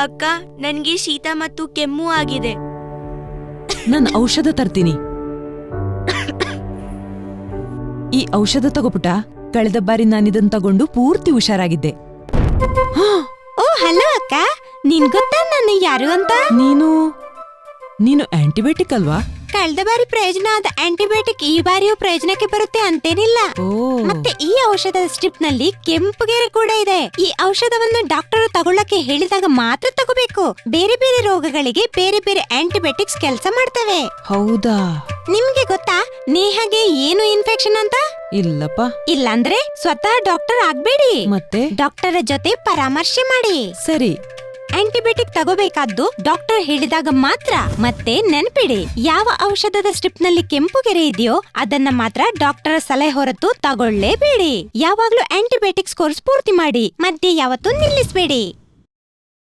ಅಕ್ಕ, ನನ್ಗೆ ಶೀತ ಮತ್ತು ಕೆಮ್ಮು ಆಗಿದೆ. ನಾನು ಔಷಧ ತರ್ತೀನಿ. ಈ ಔಷಧ ತಗೋಪುಟ. ಕಳೆದ ಬಾರಿ ನಾನಿದನ್ ತಗೊಂಡು ಪೂರ್ತಿ ಹುಷಾರಾಗಿದ್ದೆ. ಓ ಹಲೋ ಅಕ್ಕ, ನಿನ್ ಗೊತ್ತಾ ನಾನು ಯಾರು ಅಂತ? ನೀನು ಆಂಟಿಬಯೋಟಿಕ್ ಅಲ್ವಾ? ಕಳೆದ ಬಾರಿ ಪ್ರಯೋಜನ ಆದ ಆಂಟಿಬಯೋಟಿಕ್ ಈ ಬಾರಿಯೂ ಪ್ರಯೋಜನಕ್ಕೆ ಬರುತ್ತೆ ಅಂತೇನಿಲ್ಲ. ಮತ್ತೆ ಈ ಔಷಧದ ಸ್ಟ್ರಿಪ್ ನಲ್ಲಿ ಕೆಂಪುಗೆರೆ ಕೂಡ ಇದೆ. ಈ ಔಷಧವನ್ನು ಡಾಕ್ಟರ್ ತಗೊಳ್ಳಕ್ಕೆ ಹೇಳಿದಾಗ ಮಾತ್ರ ತಗೋಬೇಕು. ಬೇರೆ ಬೇರೆ ರೋಗಗಳಿಗೆ ಬೇರೆ ಬೇರೆ ಆಂಟಿಬಯೋಟಿಕ್ಸ್ ಕೆಲಸ ಮಾಡ್ತವೆ. ಹೌದಾ? ನಿಮ್ಗೆ ಗೊತ್ತಾ ನೇಹಾಗೆ ಏನು ಇನ್ಫೆಕ್ಷನ್ ಅಂತ? ಇಲ್ಲಪ್ಪ. ಇಲ್ಲಾಂದ್ರೆ ಸ್ವತಃ ಡಾಕ್ಟರ್ ಆಗ್ಬೇಡಿ, ಮತ್ತೆ ಡಾಕ್ಟರ್ ಜೊತೆ ಪರಾಮರ್ಶೆ ಮಾಡಿ. ಸರಿ. ಆಂಟಿಬಯೋಟಿಕ್ ತಗೋಬೇಕಾದ್ದು ಡಾಕ್ಟರ್ ಹೇಳಿದಾಗ ಮಾತ್ರ. ಮತ್ತೆ ನೆನ್ಪಿಡಿ, ಯಾವ ಔಷಧದ ಸ್ಟ್ರಿಪ್ ನಲ್ಲಿ ಕೆಂಪುಗೆರೆ ಇದೆಯೋ ಅದನ್ನ ಮಾತ್ರ ಡಾಕ್ಟರ್ ಸಲಹೆ ಹೊರತು ತಗೊಳ್ಳೇಬೇಡಿ. ಯಾವಾಗ್ಲೂ ಆಂಟಿಬಯೋಟಿಕ್ಸ್ ಕೋರ್ಸ್ ಪೂರ್ತಿ ಮಾಡಿ, ಮಧ್ಯೆ ಯಾವತ್ತೂ ನಿಲ್ಲಿಸ್ಬೇಡಿ.